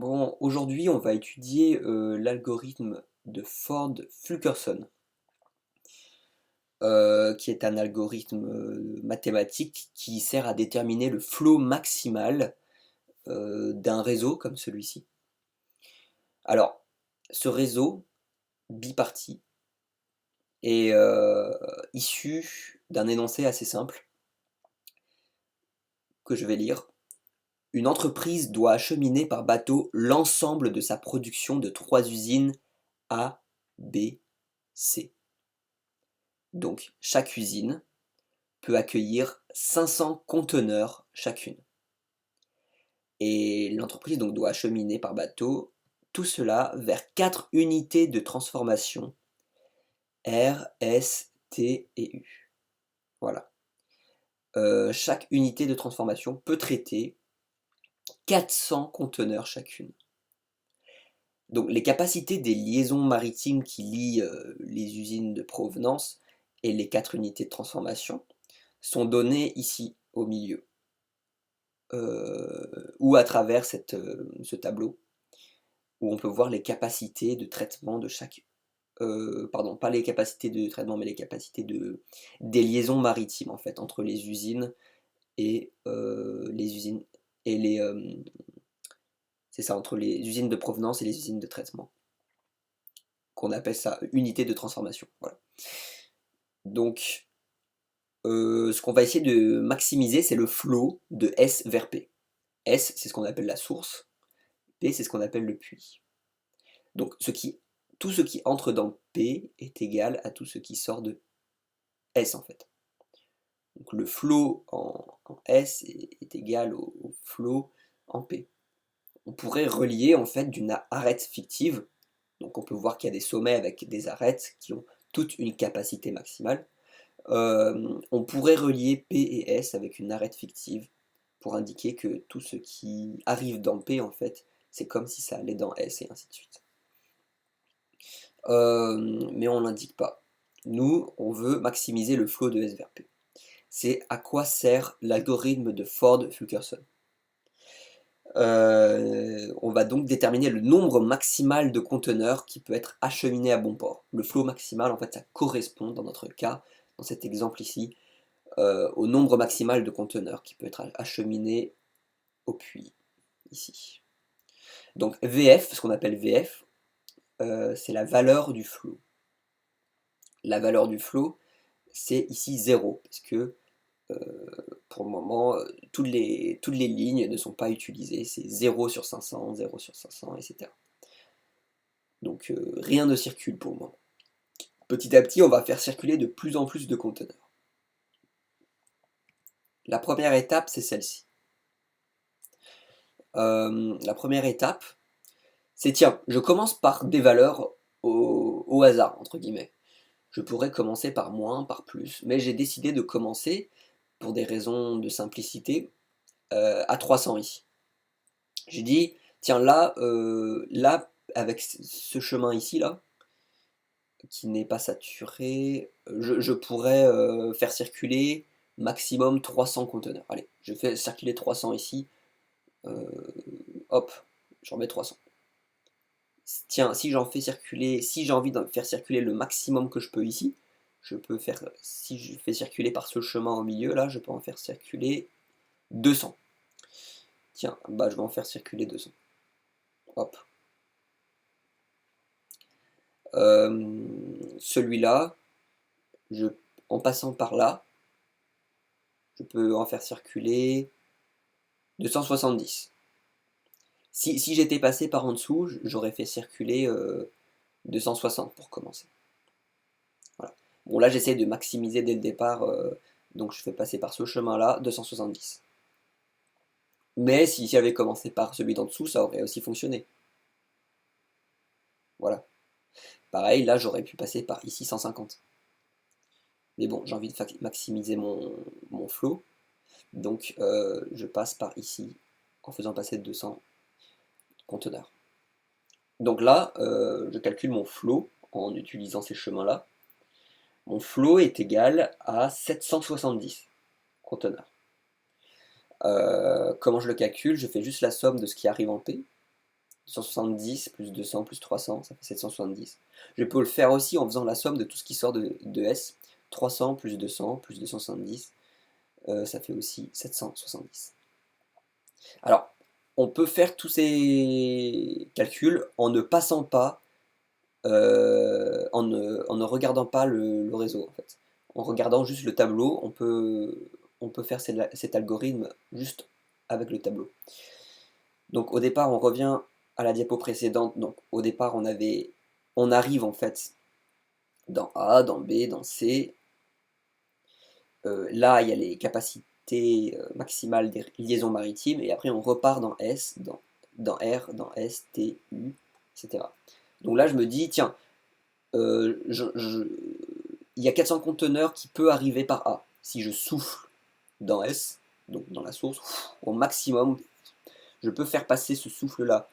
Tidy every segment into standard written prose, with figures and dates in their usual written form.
Bon, aujourd'hui, on va étudier l'algorithme de Ford-Fulkerson, qui est un algorithme mathématique qui sert à déterminer le flot maximal d'un réseau comme celui-ci. Alors, ce réseau biparti est issu d'un énoncé assez simple que je vais lire. Une entreprise doit acheminer par bateau l'ensemble de sa production de trois usines A, B, C. Donc, chaque usine peut accueillir 500 conteneurs chacune. Et l'entreprise donc doit acheminer par bateau tout cela vers 4 unités de transformation R, S, T et U. Voilà. Chaque unité de transformation peut traiter 400 conteneurs chacune. Donc les capacités des liaisons maritimes qui lient les usines de provenance et les 4 unités de transformation sont données ici au milieu. Ou à travers ce tableau où on peut voir les capacités de traitement de chaque... pardon, pas les capacités de traitement, mais les capacités des liaisons maritimes en fait, entre les usines et les usines et les... c'est ça, entre les usines de provenance et les usines de traitement, qu'on appelle ça unité de transformation. Voilà. Donc, ce qu'on va essayer de maximiser, c'est le flot de S vers P. S, c'est ce qu'on appelle la source. P, c'est ce qu'on appelle le puits. Donc tout ce qui entre dans P est égal à tout ce qui sort de S en fait. Donc le flot en S est égal au flot en P. On pourrait relier en fait d'une arête fictive. Donc on peut voir qu'il y a des sommets avec des arêtes qui ont toute une capacité maximale. On pourrait relier P et S avec une arête fictive pour indiquer que tout ce qui arrive dans P en fait, c'est comme si ça allait dans S et ainsi de suite. Mais on l'indique pas. Nous, on veut maximiser le flot de S vers P. C'est à quoi sert l'algorithme de Ford-Fulkerson. On va donc déterminer le nombre maximal de conteneurs qui peut être acheminé à bon port. Le flot maximal, en fait, ça correspond, dans notre cas, dans cet exemple ici, au nombre maximal de conteneurs qui peut être acheminé au puits, ici. Donc VF, ce qu'on appelle VF, c'est la valeur du flot. La valeur du flot, c'est ici 0, parce que pour le moment, toutes les lignes ne sont pas utilisées, c'est 0 sur 500, 0 sur 500, etc. Donc rien ne circule pour le moment. Petit à petit, on va faire circuler de plus en plus de conteneurs. La première étape, c'est celle-ci. La première étape, c'est tiens, je commence par des valeurs au hasard, entre guillemets. Je pourrais commencer par moins, par plus, mais j'ai décidé de commencer, pour des raisons de simplicité, à 300 ici. J'ai dit, tiens, là, avec ce chemin ici, là, qui n'est pas saturé, je pourrais faire circuler maximum 300 conteneurs. Allez, je fais circuler 300 ici, euh, hop, j'en mets 300. Tiens, si j'en fais circuler, si j'ai envie de faire circuler le maximum que je peux ici, je peux faire, si je fais circuler par ce chemin au milieu, là, je peux en faire circuler 200. Tiens, bah je vais en faire circuler 200. Hop. Celui-là, en passant par là, je peux en faire circuler 270. Si j'étais passé par en dessous, j'aurais fait circuler 260 pour commencer. Voilà. Bon là j'essaie de maximiser dès le départ, donc je fais passer par ce chemin-là, 270. Mais si j'avais commencé par celui d'en dessous, ça aurait aussi fonctionné. Voilà. Pareil, là j'aurais pu passer par ici 150. Mais bon, j'ai envie de maximiser mon flow, donc je passe par ici en faisant passer 200 conteneurs. Donc là, je calcule mon flow en utilisant ces chemins-là. Mon flow est égal à 770 conteneurs. Comment je le calcule? Je fais juste la somme de ce qui arrive en P 270 plus 200 plus 300, ça fait 770. Je peux le faire aussi en faisant la somme de tout ce qui sort de S. 300 plus 200 plus 270, ça fait aussi 770. Alors, on peut faire tous ces calculs en ne passant pas, en ne regardant pas le réseau en fait. En regardant juste le tableau, on peut faire cet algorithme juste avec le tableau. Donc au départ, on revient à la diapo précédente. Donc au départ, on arrive en fait dans A, dans B, dans C. Là, il y a les capacités maximales des liaisons maritimes, et après on repart dans S, dans R, dans S, T, U, etc. Donc là, je me dis, tiens, il y a 400 conteneurs qui peuvent arriver par A. Si je souffle dans S, donc dans la source, au maximum, je peux faire passer ce souffle-là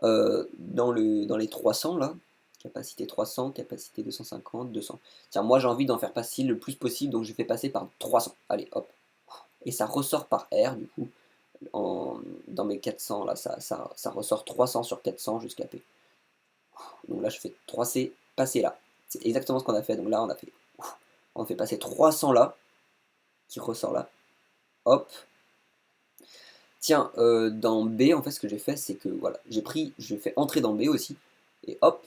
dans les 300, là, capacité 300, capacité 250, 200. Tiens, moi j'ai envie d'en faire passer le plus possible, donc je fais passer par 300. Allez, hop. Et ça ressort par R, du coup, dans mes 400, là, ça ressort 300 sur 400 jusqu'à P. Donc là, je fais 3C, passer là. C'est exactement ce qu'on a fait. Donc là, on fait passer 300 là, qui ressort là. Hop. Tiens, dans B, en fait, ce que j'ai fait, c'est que, voilà, je fais entrer dans B aussi, et hop,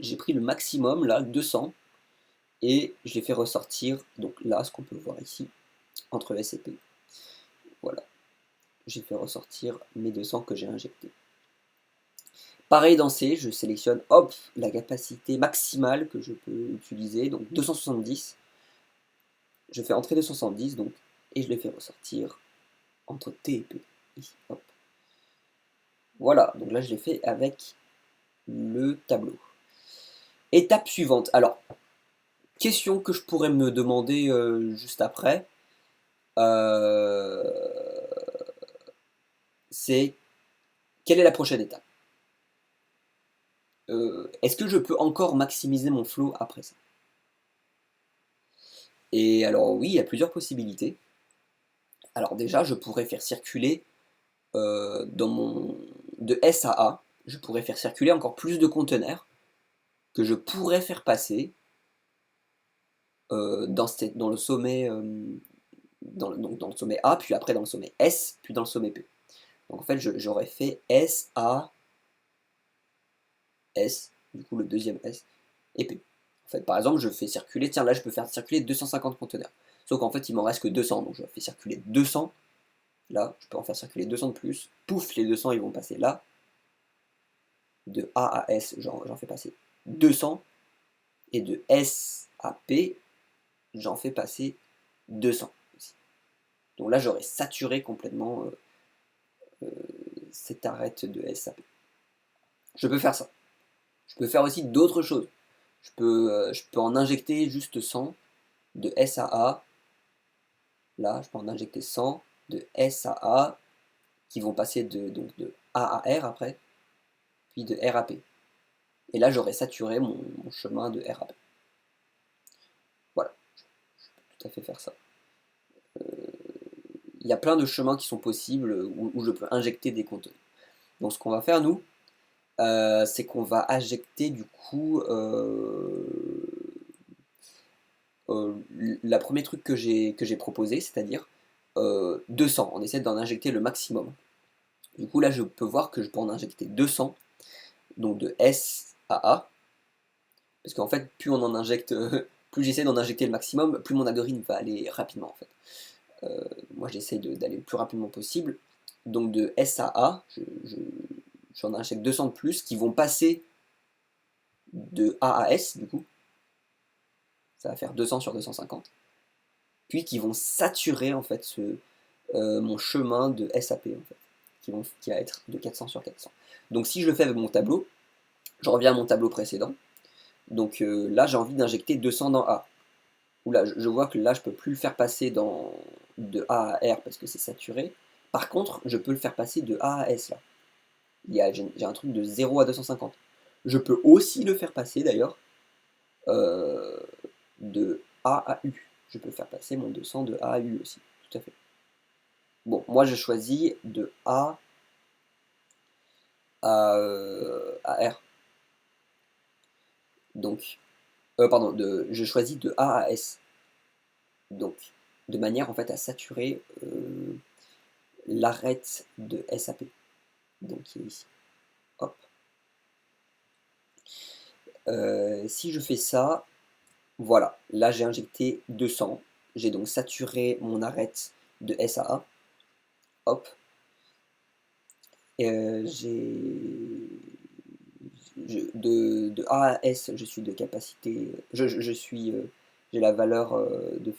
j'ai pris le maximum, là, 200, et je l'ai fait ressortir, donc là, ce qu'on peut voir ici, entre S et P. Voilà. J'ai fait ressortir mes 200 que j'ai injectés. Pareil dans C, je sélectionne, hop, la capacité maximale que je peux utiliser, donc 270. Je fais entrer 270, donc, et je les fais ressortir entre T et P. Ici, hop. Voilà, donc là je l'ai fait avec le tableau. Étape suivante. Alors, question que je pourrais me demander juste après, c'est quelle est la prochaine étape? Est-ce que je peux encore maximiser mon flow après ça? Et alors oui, il y a plusieurs possibilités. Alors déjà, je pourrais faire circuler de S à A, je pourrais faire circuler encore plus de conteneurs que je pourrais faire passer dans le sommet, dans le sommet A, puis après dans le sommet S, puis dans le sommet P. Donc en fait, j'aurais fait S, A, S, du coup le deuxième S, et P. En fait, par exemple, je fais circuler, tiens là je peux faire circuler 250 conteneurs. Sauf qu'en fait, il m'en reste que 200, donc je fais circuler 200. Là, je peux en faire circuler 200 de plus. Pouf, les 200 ils vont passer là. De A à S, j'en fais passer 200. Et de S à P, j'en fais passer 200 aussi. Donc là, j'aurais saturé complètement cette arête de S à P. Je peux faire ça. Je peux faire aussi d'autres choses. Je peux en injecter juste 100 de S à A. Là, je peux en injecter 100 de S à A qui vont passer donc de A à R après, puis de R à P. Et là, j'aurais saturé mon chemin de R à P. Voilà, je peux tout à fait faire ça. Il y a plein de chemins qui sont possibles où je peux injecter des contenus. Donc ce qu'on va faire nous, c'est qu'on va injecter du coup la premier truc que j'ai proposé, c'est-à-dire 200. On essaie d'en injecter le maximum. Du coup là je peux voir que je peux en injecter 200, donc de S à A, parce qu'en fait plus on en injecte, plus j'essaie d'en injecter le maximum, plus mon algorithme va aller rapidement en fait. Moi j'essaie d'aller le plus rapidement possible. Donc de S à A, j'en injecte 200 de plus qui vont passer de A à S du coup. Ça va faire 200 sur 250. Puis qui vont saturer en fait mon chemin de S à P en fait, qui va être de 400 sur 400. Donc si je le fais avec mon tableau, je reviens à mon tableau précédent. Donc là j'ai envie d'injecter 200 dans A. Où là je vois que là je peux plus le faire passer de A à R parce que c'est saturé. Par contre je peux le faire passer de A à S là. J'ai un truc de 0 à 250. Je peux aussi le faire passer d'ailleurs de A à U. Je peux faire passer mon 200 de A à U aussi, tout à fait. Bon, moi je choisis de A à R. Donc, pardon, je choisis de A à S. Donc, de manière en fait à saturer l'arête de SAP. Donc, qui est ici. Hop. Si je fais ça, voilà, là j'ai injecté 200. J'ai donc saturé mon arête de S à A. Hop. De A à S, je suis de capacité. Je suis. J'ai la valeur de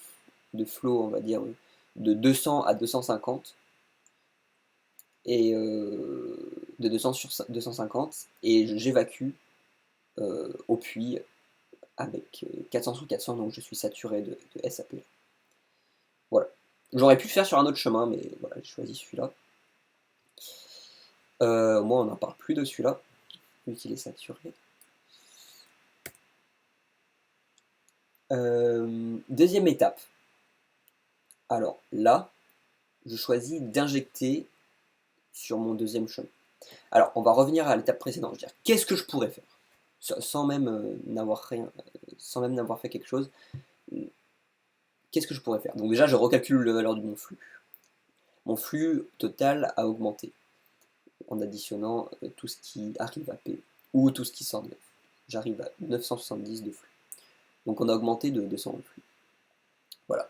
flow, on va dire, de 200 à 250. Et de 200 sur 250. Et j'évacue au puits avec 400 sur 400, donc je suis saturé de SAP. Voilà. J'aurais pu le faire sur un autre chemin, mais voilà, j'ai choisi celui-là. Moi, on n'en parle plus de celui-là, vu qu'il est saturé. Deuxième étape. Alors là, je choisis d'injecter sur mon deuxième chemin. Alors, on va revenir à l'étape précédente. Je veux dire, qu'est-ce que je pourrais faire sans même n'avoir rien, sans même n'avoir fait quelque chose. Qu'est-ce que je pourrais faire? Donc déjà, je recalcule la valeur de mon flux. Mon flux total a augmenté en additionnant tout ce qui arrive à P ou tout ce qui sort de F. J'arrive à 970 de flux. Donc on a augmenté de 200 de flux. Voilà.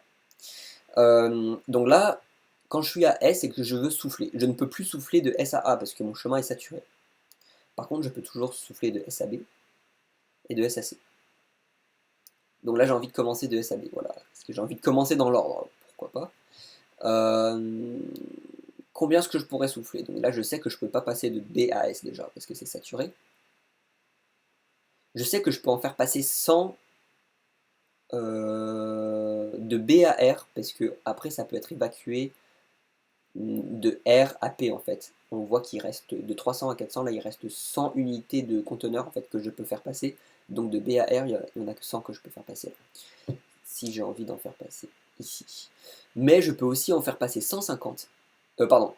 Donc là, quand je suis à S et que je veux souffler, je ne peux plus souffler de S à A parce que mon chemin est saturé. Par contre, je peux toujours souffler de S à B et de S à C. Donc là, j'ai envie de commencer de S à B, voilà. Parce que j'ai envie de commencer dans l'ordre, pourquoi pas. Combien est-ce que je pourrais souffler? Donc là, je sais que je peux pas passer de B à S déjà, parce que c'est saturé. Je sais que je peux en faire passer 100 de B à R, parce que après, ça peut être évacué de R à P, en fait. On voit qu'il reste de 300 à 400, là, il reste 100 unités de conteneurs, en fait, que je peux faire passer. Donc de B à R, il n'y en a que 100 que je peux faire passer. Si j'ai envie d'en faire passer ici. Mais je peux aussi en faire passer 150. Pardon,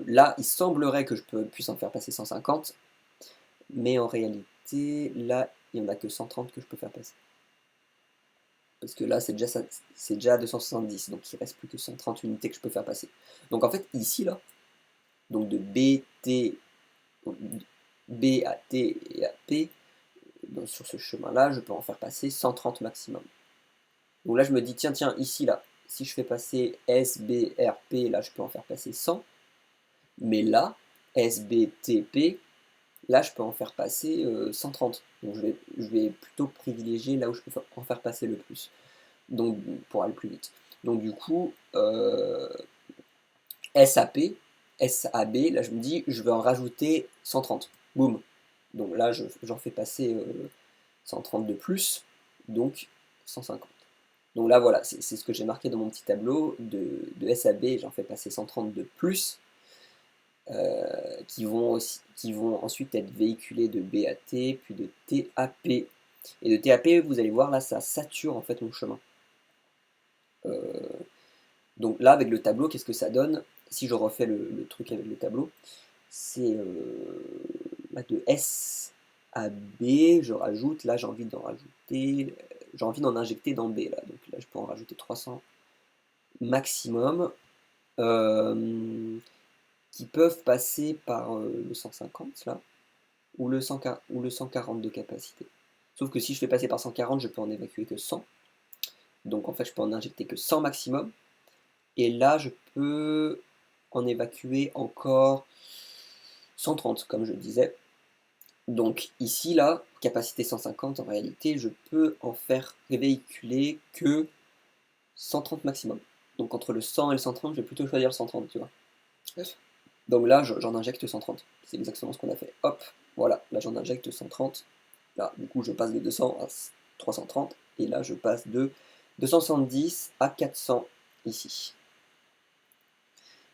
là, il semblerait que je puisse en faire passer 150, mais en réalité, là, il n'y en a que 130 que je peux faire passer. Parce que là, c'est déjà 270, donc il reste plus que 130 unités que je peux faire passer. Donc en fait, ici, là, donc de B à T et à P, donc sur ce chemin-là, je peux en faire passer 130 maximum. Donc là, je me dis, tiens, ici, là, si je fais passer S, B, R, P, là, je peux en faire passer 100. Mais là, S, B, T, P, là, je peux en faire passer 130. Donc je vais plutôt privilégier là où je peux en faire passer le plus. Donc pour aller plus vite. Donc du coup, SAP, SAB, là je me dis, je vais en rajouter 130. Boum. Donc là, j'en fais passer 130 de plus, donc 150. Donc là, voilà, c'est ce que j'ai marqué dans mon petit tableau de SAB, j'en fais passer 130 de plus, qui vont ensuite être véhiculés de B à T, puis de T à P. Et de T à P, vous allez voir, là, ça sature en fait mon chemin. Donc là, avec le tableau, qu'est-ce que ça donne? Si je refais le truc avec le tableau, c'est de S à B, je rajoute, là j'ai envie d'en rajouter, j'ai envie d'en injecter dans B, là, donc là je peux en rajouter 300 maximum, qui peuvent passer par le 150 là, ou le 140 de capacité. Sauf que si je fais passer par 140, je peux en évacuer que 100, donc en fait je peux en injecter que 100 maximum, et là je peux en évacuer encore 130 comme je disais. Donc ici, là, capacité 150, en réalité, je peux en faire véhiculer que 130 maximum. Donc entre le 100 et le 130, je vais plutôt choisir le 130, tu vois. Donc là, j'en injecte 130. C'est exactement ce qu'on a fait. Hop, voilà, là j'en injecte 130. Là, du coup, je passe de 200 à 330. Et là, je passe de 270 à 400 ici.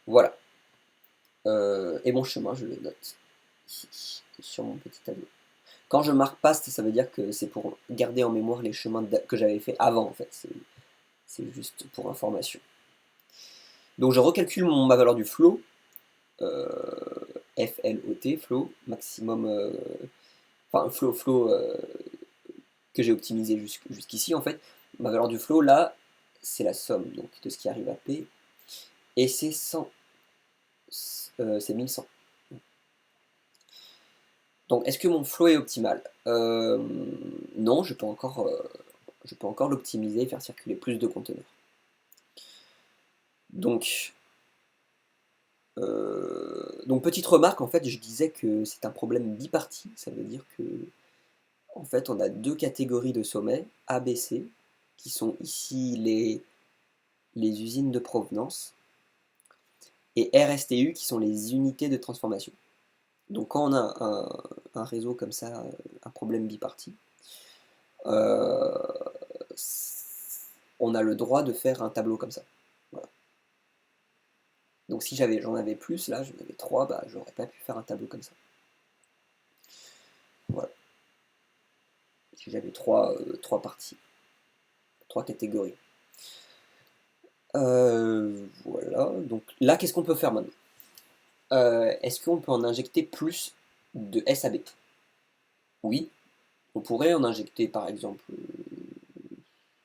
Voilà. Et mon chemin, je le note ici, sur mon petit tableau. Quand je marque past, ça veut dire que c'est pour garder en mémoire les chemins que j'avais fait avant, en fait. C'est juste pour information. Donc je recalcule ma valeur du flow. FLOT, flow, maximum, enfin flow que j'ai optimisé jusqu'ici en fait. Ma valeur du flow là, c'est la somme donc de ce qui arrive à P, et c'est 100, c'est 1100. Donc est-ce que mon flow est optimal? Non, je peux encore l'optimiser et faire circuler plus de conteneurs. Donc petite remarque, en fait, je disais que c'est un problème biparti, ça veut dire que en fait on a deux catégories de sommets, A, B, C, qui sont ici les usines de provenance, et R, S, T, U qui sont les unités de transformation. Donc quand on a un réseau comme ça, un problème biparti, euh, on a le droit de faire un tableau comme ça. Voilà. Donc si j'en avais plus, là j'en avais 3, bah j'aurais pas pu faire un tableau comme ça. Voilà. Si j'avais trois parties, trois catégories. Voilà, donc là qu'est-ce qu'on peut faire maintenant? Est-ce qu'on peut en injecter plus de S à B? Oui, on pourrait en injecter par exemple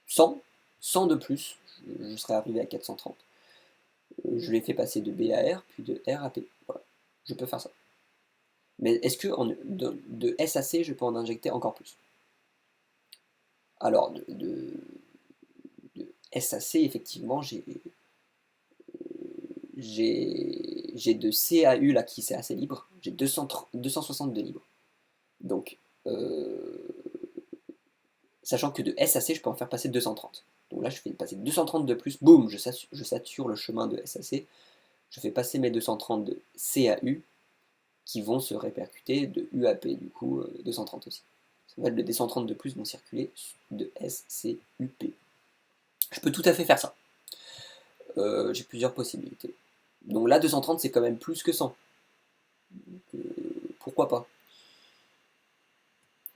100, 100 de plus, je serais arrivé à 430. Je l'ai fait passer de B à R, puis de R à P. Voilà, je peux faire ça. Mais est-ce que de S à C, je peux en injecter encore plus? Alors, de S à C, effectivement, j'ai de C à U là qui c'est assez libre. J'ai 260 de libre. Donc, sachant que de S à C, je peux en faire passer 230. Donc là, je fais passer 230 de plus, boum, je sature le chemin de S à C. Je fais passer mes 230 de C à U, qui vont se répercuter de U à P, du coup 230 aussi. Ça va être le 230 de plus vont circuler de S, C, U, P. Je peux tout à fait faire ça. J'ai plusieurs possibilités. Donc là, 230, c'est quand même plus que 100. Donc, pourquoi pas?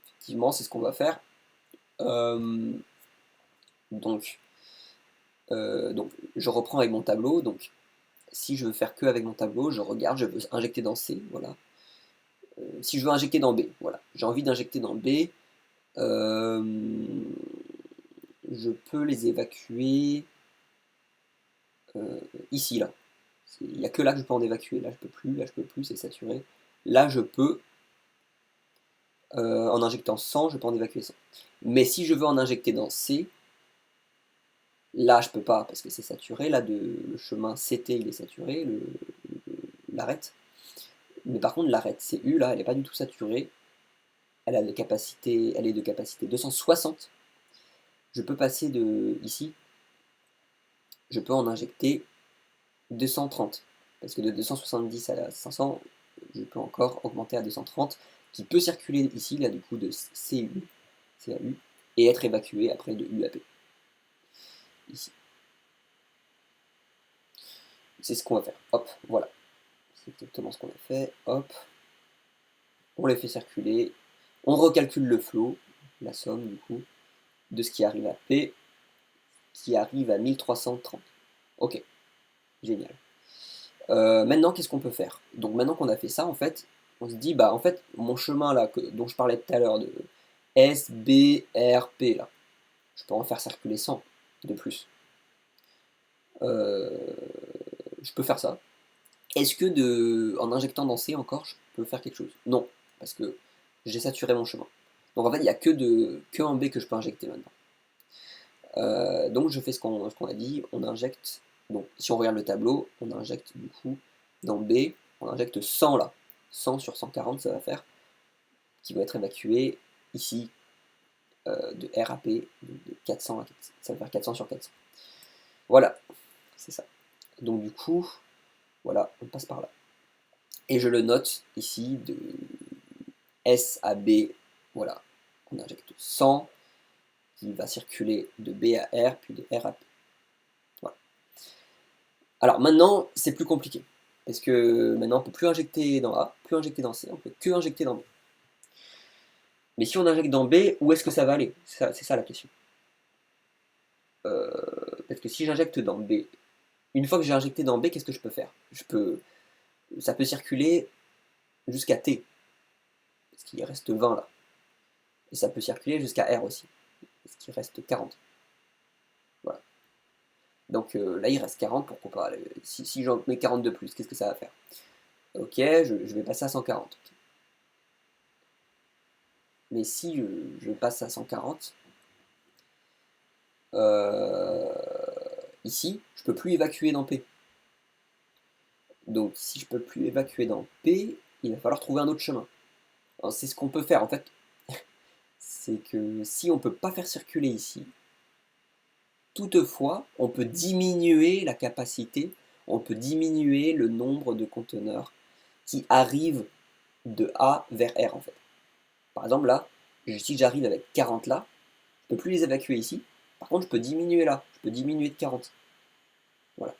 Effectivement, c'est ce qu'on va faire. Euh, donc, donc, je reprends avec mon tableau. Donc, si je veux faire que avec mon tableau, je regarde, je veux injecter dans C, voilà. Si je veux injecter dans B, voilà. J'ai envie d'injecter dans B. Euh, je peux les évacuer ici, là. Il n'y a que là que je peux en évacuer. Là, je peux plus, c'est saturé. Là, je peux, en injectant 100, je peux en évacuer 100. Mais si je veux en injecter dans C, là, je peux pas parce que c'est saturé. Là, le chemin CT, il est saturé, l'arête. Mais par contre, l'arête CU, là, elle n'est pas du tout saturée. Elle est de capacité 260. Je peux passer de ici, je peux en injecter 230. Parce que de 270 à 500, je peux encore augmenter à 230, qui peut circuler ici, là, du coup, de CAU, et être évacué après de U à P. Ici. C'est ce qu'on va faire. Hop, voilà. C'est exactement ce qu'on a fait. Hop. On les fait circuler. On recalcule le flow, la somme, du coup, de ce qui arrive à P, qui arrive à 1330. Ok, génial. Maintenant, qu'est-ce qu'on peut faire? Donc maintenant qu'on a fait ça, en fait, on se dit, bah en fait, mon chemin là, dont je parlais tout à l'heure, de S, B, R, P, là, je peux en faire circuler 100 de plus. Euh, je peux faire ça. Est-ce que en injectant dans C encore, je peux faire quelque chose? Non, parce que j'ai saturé mon chemin. Donc en fait, il n'y a que en B que je peux injecter maintenant. Donc je fais ce qu'on a dit, on injecte, donc si on regarde le tableau, on injecte du coup dans B, on injecte 100 là, 100 sur 140 ça va faire, qui va être évacué ici de R à P, de 400 à 400, ça va faire 400 sur 400. Voilà, c'est ça. Donc du coup, voilà, on passe par là. Et je le note ici de S à B, voilà, on injecte 100, qui va circuler de B à R, puis de R à P. Voilà. Alors maintenant, c'est plus compliqué. Parce que maintenant, on ne peut plus injecter dans A, plus injecter dans C, on peut que injecter dans B. Mais si on injecte dans B, où est-ce que ça va aller? C'est ça la question. Parce que si j'injecte dans B, une fois que j'ai injecté dans B, qu'est-ce que je peux faire? Ça peut circuler jusqu'à T, parce qu'il reste 20 là. Et ça peut circuler jusqu'à R aussi, parce qu'il reste 40. Voilà. Donc là, il reste 40, pourquoi pas. Si j'en mets 40 de plus, qu'est-ce que ça va faire? Ok, je vais passer à 140. Mais si je passe à 140, ici, je peux plus évacuer dans P. Donc si je peux plus évacuer dans P, il va falloir trouver un autre chemin. C'est ce qu'on peut faire en fait. C'est que si on peut pas faire circuler ici, toutefois, on peut diminuer la capacité, on peut diminuer le nombre de conteneurs qui arrivent de A vers R en fait. Par exemple là, si j'arrive avec 40 là, je peux plus les évacuer ici. Par contre, je peux diminuer là, je peux diminuer de 40. Voilà.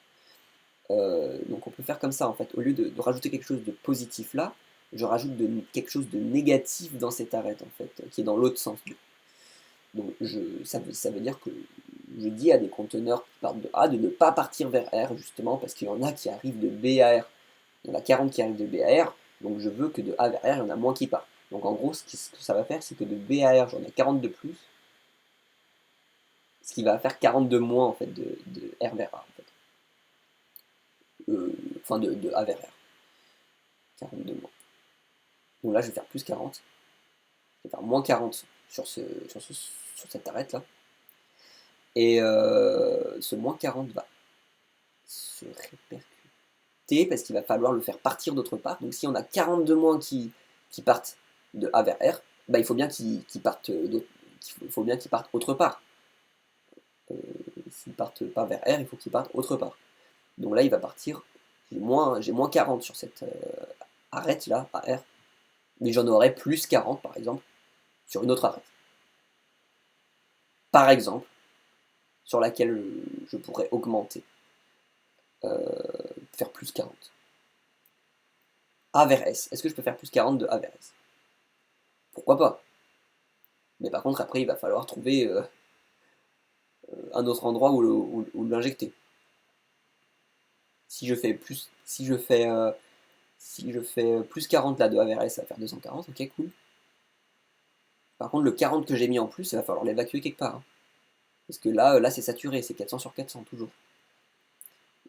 Donc on peut faire comme ça en fait. Au lieu de rajouter quelque chose de positif là, je rajoute quelque chose de négatif dans cette arête en fait, qui est dans l'autre sens. Donc ça veut dire que je dis à des conteneurs qui partent de A de ne pas partir vers R justement parce qu'il y en a qui arrivent de B à R. Il y en a 40 qui arrivent de B à R, donc je veux que de A vers R, il y en a moins qui partent. Donc en gros, ce que ça va faire, c'est que de B à R, j'en ai 40 de plus, ce qui va faire 40 de moins en fait de R vers A en fait. Enfin de A vers R. 40 de moins. Donc là, je vais faire plus 40. Je vais faire moins 40 sur cette arête là. Et ce moins 40 va se répercuter parce qu'il va falloir le faire partir d'autre part. Donc si on a 40 de moins qui partent de A vers R, bah, il faut bien qu'ils partent autre part. S'ils partent pas vers R, il faut qu'ils partent autre part. Donc là, il va partir. J'ai moins 40 sur cette arête là, à R. Mais j'en aurais plus 40 par exemple sur une autre arête. Par exemple, sur laquelle je pourrais augmenter, faire plus 40. A vers S. Est-ce que je peux faire plus 40 de A vers S? Pourquoi pas? Mais par contre, après, il va falloir trouver un autre endroit où l'injecter. Si je fais plus 40 là de A vers S, ça va faire 240, ok, cool. Par contre, le 40 que j'ai mis en plus, il va falloir l'évacuer quelque part, hein. Parce que là c'est saturé, c'est 400 sur 400, toujours.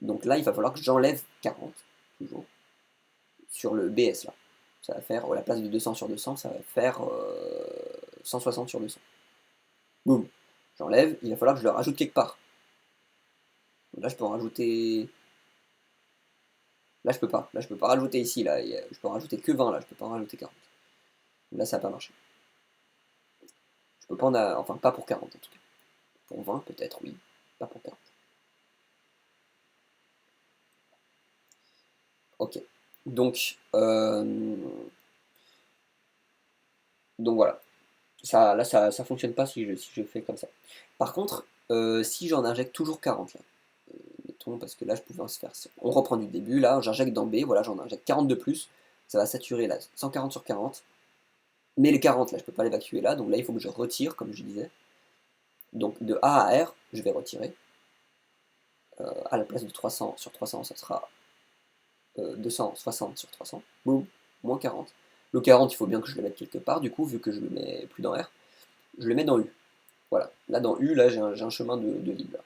Donc là, il va falloir que j'enlève 40, toujours, sur le BS là. Ça va faire, à la place de 200 sur 200, ça va faire 160 sur 200. Boum. J'enlève, il va falloir que je le rajoute quelque part. Là, je peux en rajouter. Là, je peux pas. Là, je peux pas rajouter ici. Là, je peux en rajouter que 20. Là, je peux pas en rajouter 40. Là, ça va pas marcher. Je peux pas enfin, pas pour 40 en tout cas. Pour 20, peut-être, oui. Pas pour 40. Ok. Donc voilà. Là, ça fonctionne pas si je fais comme ça. Par contre, si j'en injecte toujours 40 là, mettons, parce que là, je pouvais en se faire. On reprend du début, là, j'injecte dans B, voilà, j'en injecte 40 de plus. Ça va saturer là, 140 sur 40. Mais les 40, là, je peux pas l'évacuer là, donc là, il faut que je retire, comme je disais. Donc de A à R, je vais retirer. À la place de 300 sur 300, ça sera 260 sur 300. Boum, moins 40. Le 40, il faut bien que je le mette quelque part, du coup, vu que je le mets plus dans R, je le mets dans U. Voilà. Là, dans U, là, j'ai un chemin de libre. Là.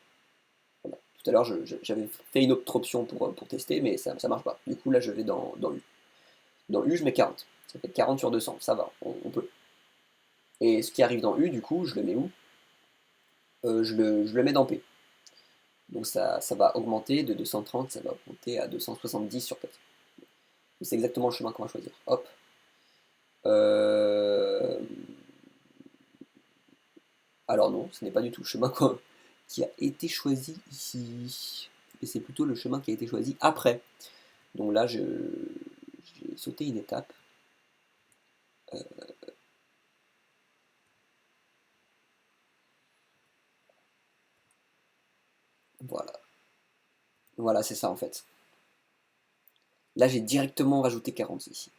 Voilà. Tout à l'heure, j'avais fait une autre option pour tester, mais ça marche pas. Du coup, là, je vais dans U. Dans U, je mets 40. Ça fait 40 sur 200, ça va, on peut. Et ce qui arrive dans U, du coup, je le mets où? Je le mets dans P. Donc ça va augmenter de 230, ça va augmenter à 270 sur 4. C'est exactement le chemin qu'on va choisir. Hop. Euh, Alors non, ce n'est pas du tout le chemin qui a été choisi ici. Et c'est plutôt le chemin qui a été choisi après. Donc là, j'ai sauté une étape. Euh, Voilà. Voilà, c'est ça en fait. Là, j'ai directement rajouté 40 ici.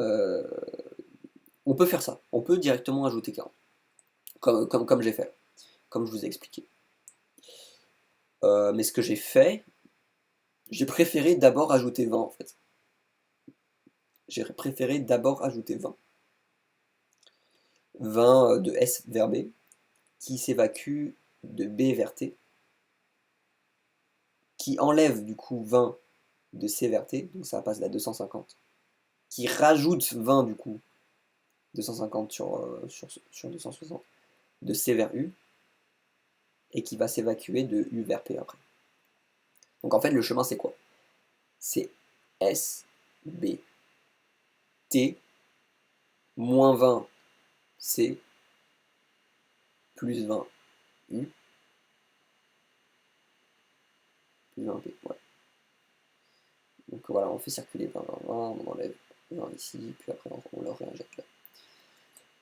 Euh, On peut faire ça. On peut directement ajouter 40. Comme j'ai fait. Comme je vous ai expliqué. Mais ce que j'ai fait, J'ai préféré d'abord ajouter 20 en fait. J'ai préféré d'abord ajouter 20. 20 de S vers B, qui s'évacue de B vers T, qui enlève du coup 20 de C vers T, donc ça passe à 250, qui rajoute 20 du coup, 250 sur 260, de C vers U, et qui va s'évacuer de U vers P après. Donc en fait le chemin c'est quoi? C'est S, B, T, moins 20 C, plus 20 U, plus 20 P. Voilà. Donc voilà, on fait circuler 20, 20, 20, on enlève 20 ici, puis après on le réinjecte là.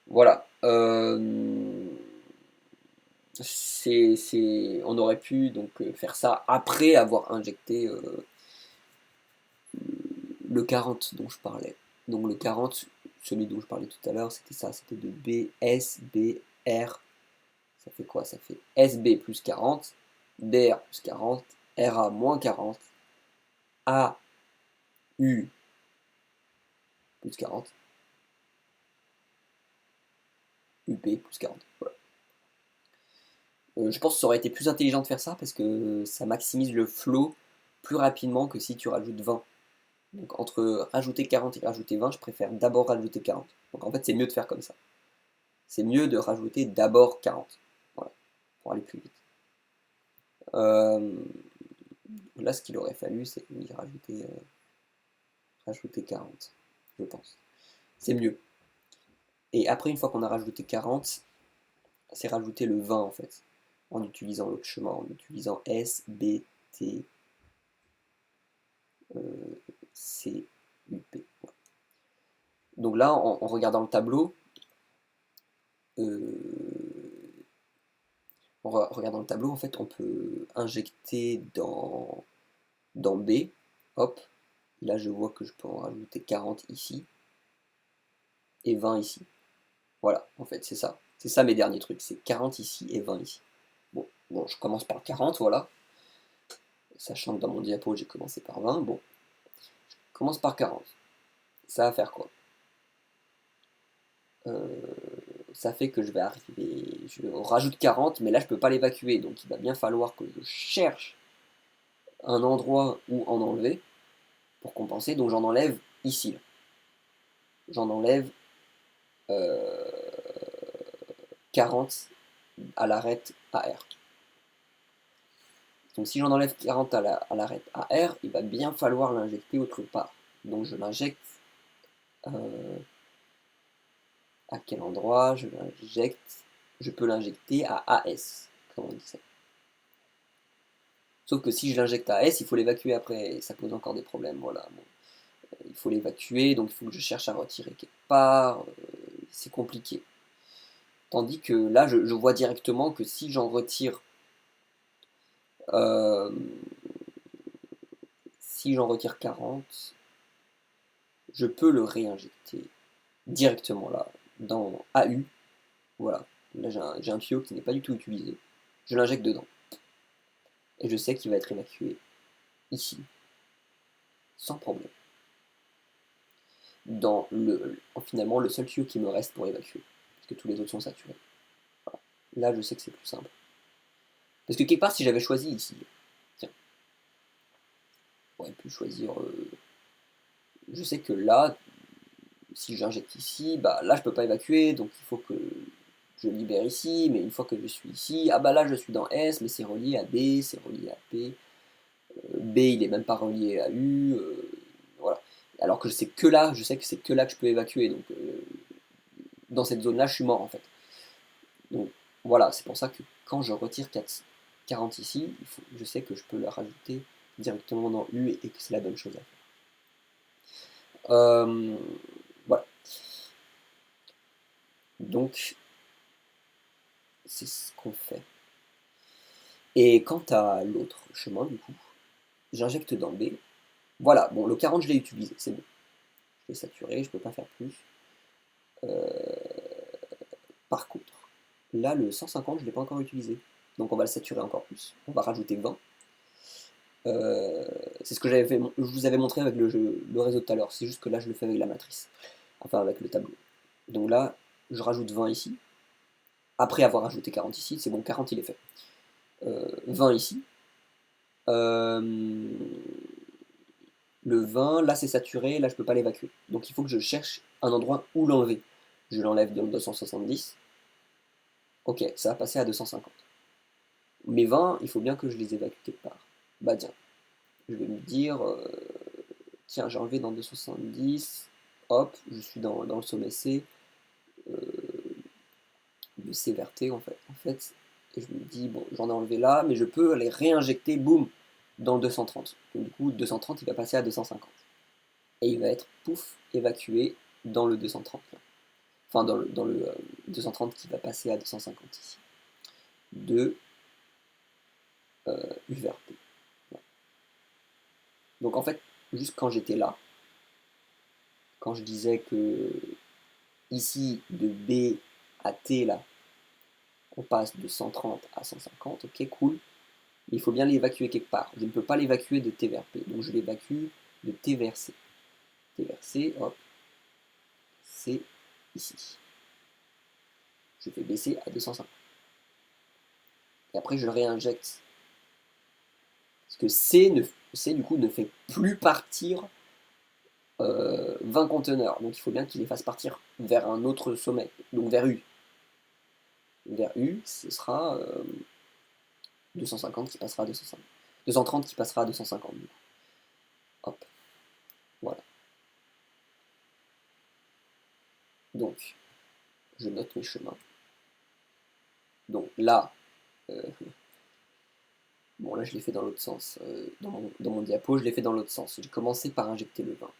Voilà. On aurait pu donc faire ça après avoir injecté le 40 dont je parlais. Donc le 40, celui dont je parlais tout à l'heure, c'était ça, c'était de B, S, B, R. Ça fait quoi? Ça fait SB plus 40, BR plus 40, RA moins 40, AU plus 40, UP plus 40. Voilà. Je pense que ça aurait été plus intelligent de faire ça parce que ça maximise le flow plus rapidement que si tu rajoutes 20. Donc entre rajouter 40 et rajouter 20, je préfère d'abord rajouter 40. Donc en fait, c'est mieux de faire comme ça. C'est mieux de rajouter d'abord 40. Voilà, pour aller plus vite. Euh, Là, ce qu'il aurait fallu, c'est y rajouter 40, je pense. C'est mieux. Et après, une fois qu'on a rajouté 40, c'est rajouter le 20 en fait, en utilisant l'autre chemin, en utilisant S, B, T, C, U, P. Voilà. Donc là, en regardant le tableau, regardant le tableau, en fait, on peut injecter dans B, hop, là je vois que je peux en rajouter 40 ici, et 20 ici. Voilà, en fait, c'est ça. C'est ça mes derniers trucs, c'est 40 ici et 20 ici. Bon, je commence par 40, voilà. Sachant que dans mon diapo, j'ai commencé par 20. Bon, je commence par 40. Ça va faire quoi? Euh, Ça fait que je vais arriver... Je rajoute 40, mais là, je peux pas l'évacuer. Donc, il va bien falloir que je cherche un endroit où en enlever pour compenser. Donc, j'en enlève ici. J'en enlève 40 à l'arête AR. Donc si j'en enlève 40 à l'arête AR, il va bien falloir l'injecter autre part. Donc je l'injecte à quel endroit? Je peux l'injecter à AS, comme on dit ça. Sauf que si je l'injecte à AS, il faut l'évacuer après, et ça pose encore des problèmes, voilà. Bon, il faut l'évacuer, donc il faut que je cherche à retirer quelque part, c'est compliqué. Tandis que là, je vois directement que si j'en retire euh, si j'en retire 40, je peux le réinjecter directement là, dans AU. Voilà, là j'ai un tuyau qui n'est pas du tout utilisé. Je l'injecte dedans. Et je sais qu'il va être évacué ici, sans problème. Finalement, le seul tuyau qui me reste pour évacuer. Parce que tous les autres sont saturés. Voilà. Là, je sais que c'est plus simple. Parce que quelque part, si j'avais choisi ici, tiens, j'aurais pu choisir. Je sais que là, si j'injecte ici, bah là je peux pas évacuer, donc il faut que je libère ici, mais une fois que je suis ici, ah bah là je suis dans S, mais c'est relié à B, c'est relié à P, B il est même pas relié à U, voilà. Alors que c'est que là, je sais que c'est que là que je peux évacuer, donc dans cette zone-là je suis mort en fait. Donc voilà, c'est pour ça que quand je retire 40 ici, je sais que je peux la rajouter directement dans U et que c'est la bonne chose à faire. Voilà. Donc c'est ce qu'on fait. Et quant à l'autre chemin, du coup, j'injecte dans B. Voilà, bon, le 40, je l'ai utilisé, c'est bon. Je l'ai saturé, je peux pas faire plus. Par contre, là, le 150, je l'ai pas encore utilisé. Donc on va le saturer encore plus. On va rajouter 20. C'est ce que je vous avais montré avec le réseau tout à l'heure, c'est juste que là je le fais avec la matrice, enfin avec le tableau. Donc là, je rajoute 20 ici, après avoir ajouté 40 ici, c'est bon, 40 il est fait. 20 ici. Le 20, là c'est saturé, là je peux pas l'évacuer. Donc il faut que je cherche un endroit où l'enlever. Je l'enlève dans le 270. Ok, ça va passer à 250. Mes 20, il faut bien que je les évacue quelque part. Bah tiens, je vais me dire, tiens, j'ai enlevé dans 270, hop, je suis dans le sommet C, euh, le C vers T en fait, et je me dis, bon, j'en ai enlevé là, mais je peux les réinjecter, boum, dans le 230. Donc du coup, 230, il va passer à 250. Et il va être, pouf, évacué dans le 230. Là. Enfin, dans le 230 qui va passer à 250 ici. De U vers P. Voilà. Donc en fait, juste quand j'étais là, quand je disais que ici, de B à T, là, on passe de 130 à 150, ok, cool. Mais il faut bien l'évacuer quelque part. Je ne peux pas l'évacuer de T vers P, donc je l'évacue de T vers C. T vers C, hop, C ici. Je fais baisser à 250. Et après, je le réinjecte. Parce que C du coup, ne fait plus partir 20 conteneurs. Donc il faut bien qu'il les fasse partir vers un autre sommet, donc vers U. Vers U, ce sera 250 qui passera à 250. 230 qui passera à 250. Hop, voilà. Donc, je note mes chemins. Donc là, euh, bon là je l'ai fait dans l'autre sens. Dans mon diapo, je l'ai fait dans l'autre sens. J'ai commencé par injecter le 20.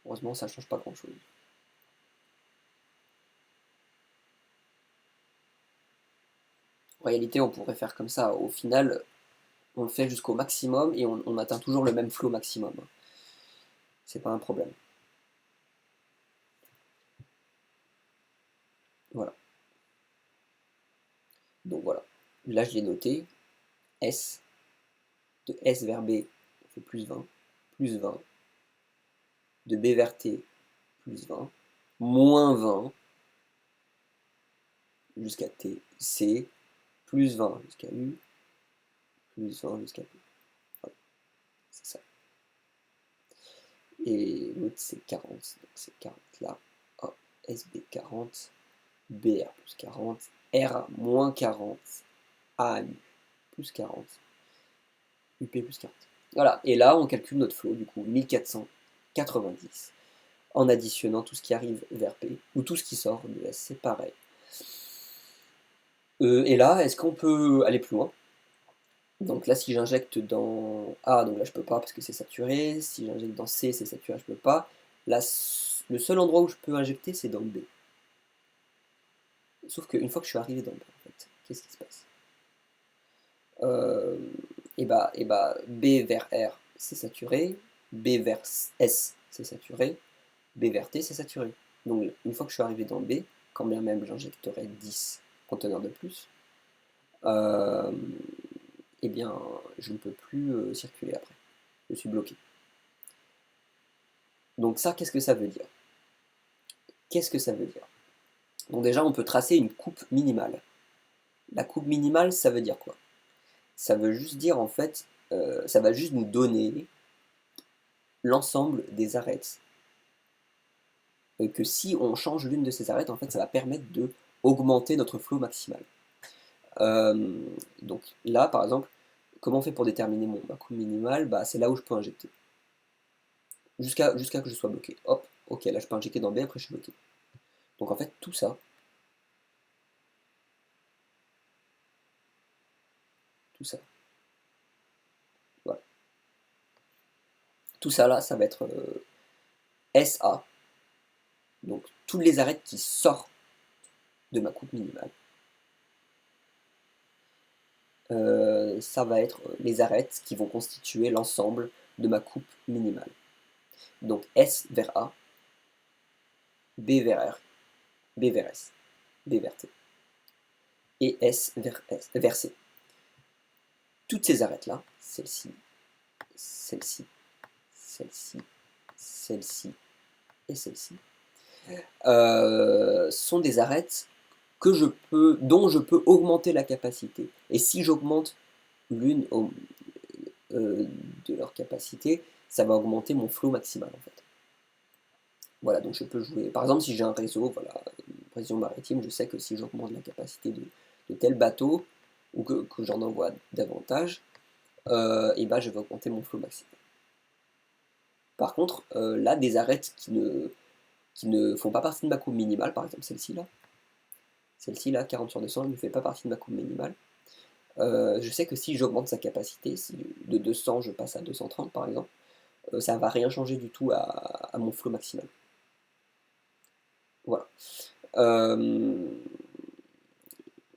Heureusement, ça ne change pas grand-chose. En réalité, on pourrait faire comme ça. Au final, on le fait jusqu'au maximum et on atteint toujours le même flow maximum. C'est pas un problème. Voilà. Donc voilà. Là, je l'ai noté. S. De S vers B, on fait plus 20. Plus 20. De B vers T, plus 20. Moins 20 jusqu'à T. C. Plus 20 jusqu'à U. Plus 20 jusqu'à P. Voilà. C'est ça. Et l'autre, c'est 40. Donc c'est 40 là. Hop. SB 40. BR plus 40. R moins 40. AMU plus 40. UP plus 40. Voilà, et là on calcule notre flow, du coup 1490, en additionnant tout ce qui arrive vers P, ou tout ce qui sort de S, c'est pareil. Et là, est-ce qu'on peut aller plus loin? Donc là, si j'injecte dans A, donc là je peux pas parce que c'est saturé, si j'injecte dans C, c'est saturé, je peux pas. Là, le seul endroit où je peux injecter, c'est dans B. Sauf qu'une fois que je suis arrivé dans B, en fait, qu'est-ce qui se passe? Et bah, B vers R, c'est saturé, B vers S, c'est saturé, B vers T, c'est saturé. Donc une fois que je suis arrivé dans B, quand bien même j'injecterai 10 conteneurs de plus, euh, eh bien je ne peux plus circuler après. Je suis bloqué. Donc ça, qu'est-ce que ça veut dire? Qu'est-ce que ça veut dire? Donc déjà, on peut tracer une coupe minimale. La coupe minimale, ça veut dire quoi? Ça veut juste dire en fait, ça va juste nous donner l'ensemble des arêtes. Que si on change l'une de ces arêtes, en fait, ça va permettre de augmenter notre flow maximal. Donc là, par exemple, comment on fait pour déterminer ma coupe minimale? Bah, c'est là où je peux injecter. Jusqu'à que je sois bloqué. Hop, ok, là je peux injecter dans B, après je suis bloqué. Donc en fait, tout ça, voilà. Tout ça là, ça va être SA, donc toutes les arêtes qui sortent de ma coupe minimale. Ça va être les arêtes qui vont constituer l'ensemble de ma coupe minimale. Donc S vers A, B vers R, B vers S, B vers T, et S vers C. Toutes ces arêtes-là, celle-ci, celle-ci, celle-ci, celle-ci et celle-ci, sont des arêtes dont je peux augmenter la capacité. Et si j'augmente l'une de leur capacité, ça va augmenter mon flow maximal en fait. Voilà, donc je peux jouer. Par exemple, si j'ai un réseau, voilà, une réseau maritime, je sais que si j'augmente la capacité de tel bateau, ou que j'en envoie davantage, et ben je vais augmenter mon flow maximal. Par contre, là, des arêtes qui ne font pas partie de ma courbe minimale, par exemple celle-ci là, 40 sur 200, elle ne fait pas partie de ma courbe minimale. Je sais que si j'augmente sa capacité, si de 200 je passe à 230 par exemple, ça ne va rien changer du tout à mon flow maximal. Voilà.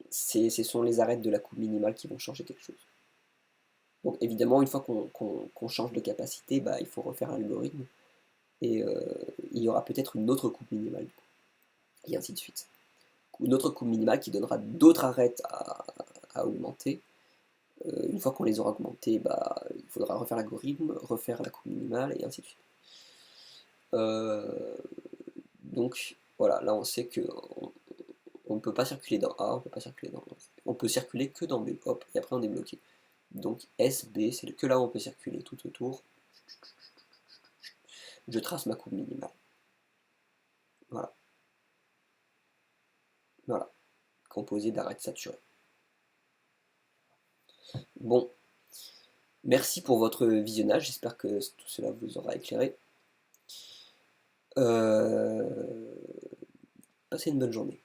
Ce sont les arêtes de la coupe minimale qui vont changer quelque chose. Donc évidemment, une fois qu'on change de capacité, bah, il faut refaire un algorithme, et il y aura peut-être une autre coupe minimale, et ainsi de suite. Une autre coupe minimale qui donnera d'autres arêtes à augmenter. Une fois qu'on les aura augmentées, bah, il faudra refaire l'algorithme, refaire la coupe minimale, et ainsi de suite. Donc voilà, là on sait que on ne peut pas circuler dans A, on peut pas circuler dans B. On peut circuler que dans B, hop, et après on est bloqué. Donc S, B, c'est que là où on peut circuler tout autour. Je trace ma courbe minimale. Voilà. Voilà. Composé d'arêtes saturées. Bon. Merci pour votre visionnage, j'espère que tout cela vous aura éclairé. Passez une bonne journée.